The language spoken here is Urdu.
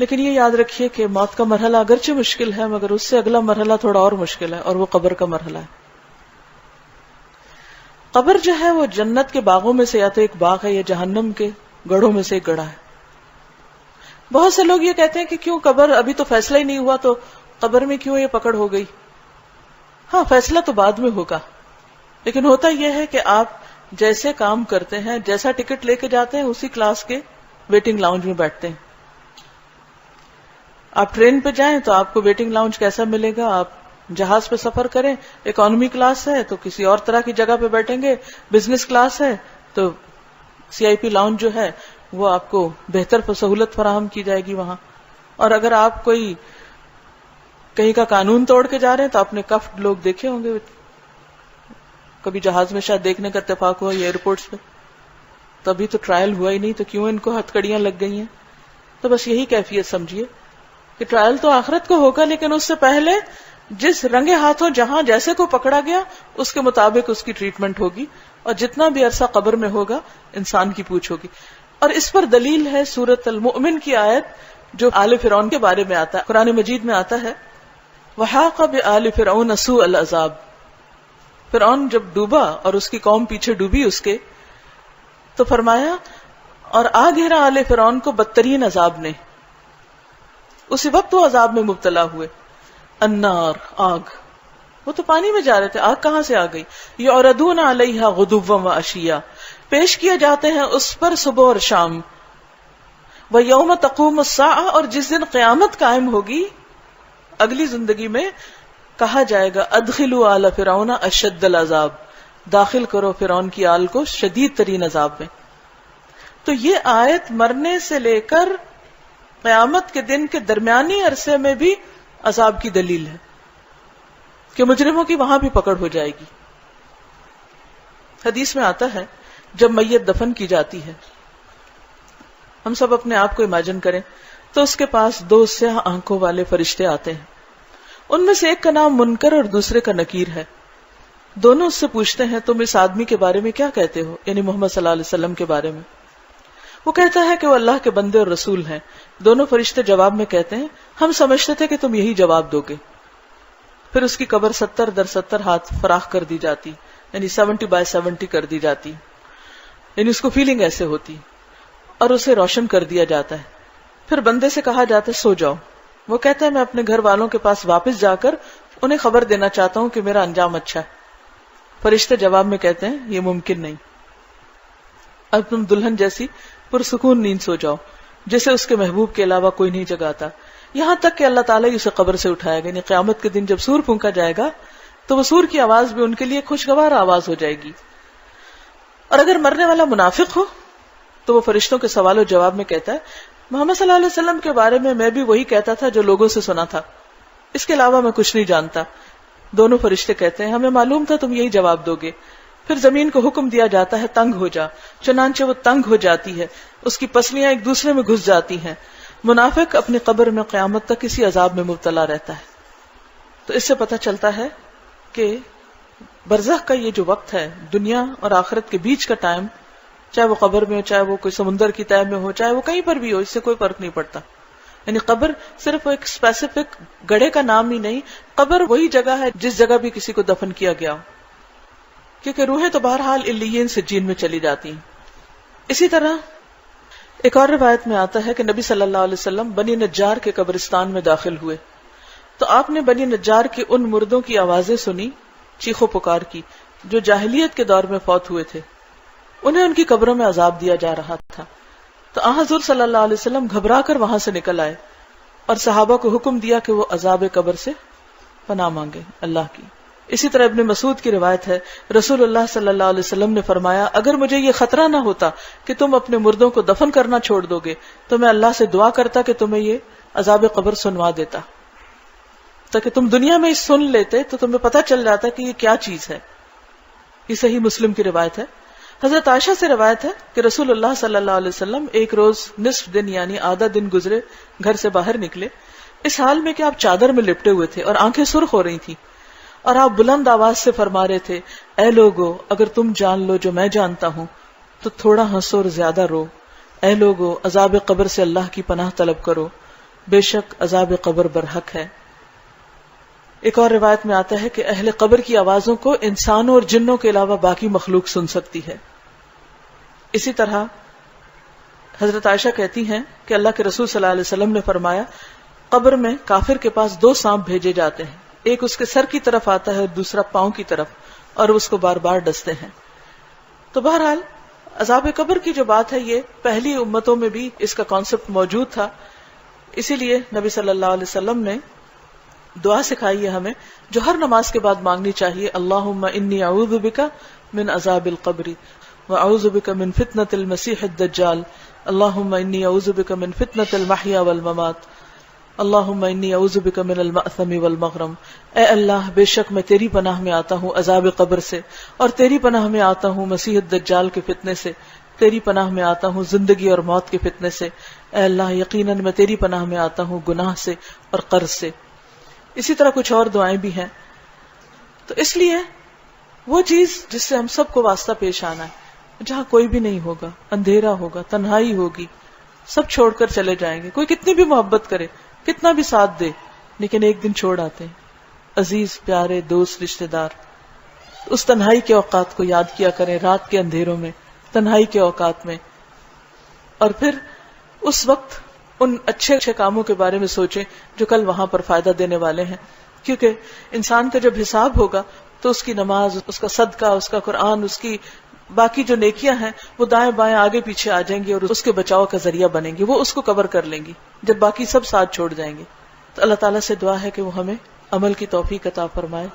لیکن یہ یاد رکھیے کہ موت کا مرحلہ اگرچہ مشکل ہے مگر اس سے اگلا مرحلہ تھوڑا اور مشکل ہے، اور وہ قبر کا مرحلہ ہے. قبر جو ہے وہ جنت کے باغوں میں سے یا تو ایک باغ ہے یا جہنم کے گڑھوں میں سے ایک گڑھا ہے. بہت سے لوگ یہ کہتے ہیں کہ کیوں قبر، ابھی تو فیصلہ ہی نہیں ہوا تو قبر میں کیوں یہ پکڑ ہو گئی. ہاں فیصلہ تو بعد میں ہوگا، لیکن ہوتا یہ ہے کہ آپ جیسے کام کرتے ہیں، جیسا ٹکٹ لے کے جاتے ہیں، اسی کلاس کے ویٹنگ لاؤنج میں بیٹھتے ہیں. آپ ٹرین پہ جائیں تو آپ کو ویٹنگ لاؤنج کیسا ملے گا، آپ جہاز پہ سفر کریں اکانومی کلاس ہے تو کسی اور طرح کی جگہ پہ بیٹھیں گے، بزنس کلاس ہے تو سی آئی پی لاؤنج جو ہے وہ آپ کو بہتر سہولت فراہم کی جائے گی وہاں. اور اگر آپ کوئی کہیں کا قانون توڑ کے جا رہے ہیں تو آپ نے کفڈ لوگ دیکھے ہوں گے، کبھی جہاز میں شاید دیکھنے کا اتفاق ہوا یا ایئرپورٹس پہ. تو ابھی تو ٹرائل ہوا ہی نہیں تو کیوں ان کو ہتھکڑیاں لگ گئی ہیں. تو بس یہی کیفیت سمجھیے کہ ٹرائل تو آخرت کو ہوگا، لیکن اس سے پہلے جس رنگے ہاتھوں جہاں جیسے کو پکڑا گیا اس کے مطابق اس کی ٹریٹمنٹ ہوگی، اور جتنا بھی عرصہ قبر میں ہوگا انسان کی پوچھ ہوگی. اور اس پر دلیل ہے سورۃ المؤمن کی آیت جو آل فرعون کے بارے میں آتا ہے. قرآن مجید میں آتا ہے وَحَاقَ بِآلِ فِرْعَوْنَ سُوءَ الْعَذَابِ. فرعون جب ڈوبا اور اس کی قوم پیچھے ڈوبی اس کے، تو فرمایا اور آ گھیرا آل فرعون کو بدترین عذاب نے. اسی وقت وہ عذاب میں مبتلا ہوئے. النار، آگ. وہ تو پانی میں جا رہے تھے، آگ کہاں سے آ گئی. یعرضون علیہا غدوا وعشیا، پیش کیے جاتے ہیں اس پر صبح اور شام. ویوم تقوم الساعہ، اور جس دن قیامت قائم ہوگی اگلی زندگی میں کہا جائے گا ادخلوا آل فرعون اشد العذاب، داخل کرو فرعون کی آل کو شدید ترین عذاب میں. تو یہ آیت مرنے سے لے کر قیامت کے دن کے درمیانی عرصے میں بھی عذاب کی دلیل ہے کہ مجرموں کی وہاں بھی پکڑ ہو جائے گی. حدیث میں آتا ہے جب میت دفن کی جاتی ہے، ہم سب اپنے آپ کو امیجن کریں تو اس کے پاس دو سیاہ آنکھوں والے فرشتے آتے ہیں. ان میں سے ایک کا نام منکر اور دوسرے کا نکیر ہے. دونوں اس سے پوچھتے ہیں تم اس آدمی کے بارے میں کیا کہتے ہو، یعنی محمد صلی اللہ علیہ وسلم کے بارے میں. وہ کہتا ہے کہ وہ اللہ کے بندے اور رسول ہیں. دونوں فرشتے جواب میں کہتے ہیں ہم سمجھتے تھے کہ تم یہی جواب دو گے. پھر اس کی قبر 70x70 ہاتھ فراخ کر دی جاتی، یعنی 70x70 کر دی جاتی، یعنی اس کو فیلنگ ایسے ہوتی، اور اسے روشن کر دیا جاتا ہے. پھر بندے سے کہا جاتا ہے سو جاؤ. وہ کہتا ہے میں اپنے گھر والوں کے پاس واپس جا کر انہیں خبر دینا چاہتا ہوں کہ میرا انجام اچھا ہے. فرشتے جواب میں کہتے ہیں یہ ممکن نہیں، اب تم دلہن جیسی پرسکون نیند سو جاؤ جسے اس کے محبوب کے علاوہ کوئی نہیں جگاتا، یہاں تک کہ اللہ تعالیٰ اسے قبر سے اٹھائے گا. یعنی قیامت کے دن جب سور پھونکا جائے گا تو وہ سور کی آواز بھی ان کے لیے خوشگوار آواز ہو جائے گی. اور اگر مرنے والا منافق ہو تو وہ فرشتوں کے سوال و جواب میں کہتا ہے محمد صلی اللہ علیہ وسلم کے بارے میں بھی وہی کہتا تھا جو لوگوں سے سنا تھا، اس کے علاوہ میں کچھ نہیں جانتا. دونوں فرشتے کہتے ہیں ہمیں معلوم تھا تم یہی جواب دو گے. پھر زمین کو حکم دیا جاتا ہے تنگ ہو جا، چنانچہ وہ تنگ ہو جاتی ہے، اس کی پسلیاں ایک دوسرے میں گھس جاتی ہیں. منافق اپنی قبر میں قیامت تک کسی عذاب میں مبتلا رہتا ہے. تو اس سے پتہ چلتا ہے کہ برزخ کا یہ جو وقت ہے، دنیا اور آخرت کے بیچ کا ٹائم، چاہے وہ قبر میں ہو، چاہے وہ کوئی سمندر کی تہہ میں ہو، چاہے وہ کہیں پر بھی ہو، اس سے کوئی فرق نہیں پڑتا. یعنی قبر صرف ایک اسپیسیفک گڑھے کا نام ہی نہیں، قبر وہی جگہ ہے جس جگہ بھی کسی کو دفن کیا گیا ہو، کیونکہ روحیں تو بہرحال علیین سجین میں چلی جاتی ہیں. اسی طرح ایک اور روایت میں آتا ہے کہ نبی صلی اللہ علیہ وسلم بنی نجار کے قبرستان میں داخل ہوئے تو آپ نے بنی نجار کے ان مردوں کی آوازیں سنی، چیخو پکار کی، جو جاہلیت کے دور میں فوت ہوئے تھے. انہیں ان کی قبروں میں عذاب دیا جا رہا تھا. تو حضور صلی اللہ علیہ وسلم گھبرا کر وہاں سے نکل آئے اور صحابہ کو حکم دیا کہ وہ عذاب قبر سے پناہ مانگے اللہ کی. اسی طرح ابن مسعود کی روایت ہے رسول اللہ صلی اللہ علیہ وسلم نے فرمایا اگر مجھے یہ خطرہ نہ ہوتا کہ تم اپنے مردوں کو دفن کرنا چھوڑ دو گے تو میں اللہ سے دعا کرتا کہ تمہیں یہ عذاب قبر سنوا دیتا، تاکہ تم دنیا میں سن لیتے تو تمہیں پتہ چل جاتا کہ یہ کیا چیز ہے. یہ صحیح مسلم کی روایت ہے. حضرت عائشہ سے روایت ہے کہ رسول اللہ صلی اللہ علیہ وسلم ایک روز نصف دن یعنی آدھا دن گزرے گھر سے باہر نکلے، اس حال میں کہ آپ چادر میں لپٹے ہوئے تھے اور آنکھیں سرخ ہو رہی تھیں، اور آپ بلند آواز سے فرما رہے تھے اے لوگو اگر تم جان لو جو میں جانتا ہوں تو تھوڑا ہنسو اور زیادہ رو. اے لوگو عذاب قبر سے اللہ کی پناہ طلب کرو. بے شک عذاب قبر برحق ہے. ایک اور روایت میں آتا ہے کہ اہل قبر کی آوازوں کو انسانوں اور جنوں کے علاوہ باقی مخلوق سن سکتی ہے. اسی طرح حضرت عائشہ کہتی ہیں کہ اللہ کے رسول صلی اللہ علیہ وسلم نے فرمایا قبر میں کافر کے پاس 2 سانپ بھیجے جاتے ہیں، ایک اس کے سر کی طرف آتا ہے اور دوسرا پاؤں کی طرف، اور اس کو بار بار ڈستے ہیں. تو بہرحال عذاب قبر کی جو بات ہے یہ پہلی امتوں میں بھی اس کا کانسیپٹ موجود تھا. اسی لیے نبی صلی اللہ علیہ وسلم نے دعا سکھائی ہے ہمیں جو ہر نماز کے بعد مانگنی چاہیے. اللہم انی اعوذ بک من عذاب القبر واعوذ بک من فتنة المسیح الدجال اللہم انی اعوذ بک من فتنة المحیا والممات اللہم انی اعوذ بک من المأثم والمغرم. اے اللہ بے شک میں تیری پناہ میں آتا ہوں عذاب قبر سے، اور تیری پناہ میں آتا ہوں مسیح الدجال کے فتنے سے، تیری پناہ میں آتا ہوں زندگی اور موت کے فتنے سے. اے اللہ یقیناً میں تیری پناہ میں آتا ہوں گناہ سے اور قرض سے. اسی طرح کچھ اور دعائیں بھی ہیں. تو اس لیے وہ چیز جس سے ہم سب کو واسطہ پیش آنا ہے، جہاں کوئی بھی نہیں ہوگا، اندھیرا ہوگا، تنہائی ہوگی، سب چھوڑ کر چلے جائیں گے. کوئی کتنی بھی محبت کرے، کتنا بھی ساتھ دے، لیکن ایک دن چھوڑ آتے ہیں عزیز، پیارے، دوست، رشتہ دار. اس تنہائی کے اوقات کو یاد کیا کریں، رات کے اندھیروں میں، تنہائی کے اوقات میں، اور پھر اس وقت ان اچھے اچھے کاموں کے بارے میں سوچیں جو کل وہاں پر فائدہ دینے والے ہیں. کیونکہ انسان کا جب حساب ہوگا تو اس کی نماز، اس کا صدقہ، اس کا قرآن، اس کی باقی جو نیکیاں ہیں وہ دائیں بائیں آگے پیچھے آ جائیں گی اور اس کے بچاؤ کا ذریعہ بنیں گی. وہ اس کو کور کر لیں گی جب باقی سب ساتھ چھوڑ جائیں گے. تو اللہ تعالیٰ سے دعا ہے کہ وہ ہمیں عمل کی توفیق عطا فرمائے.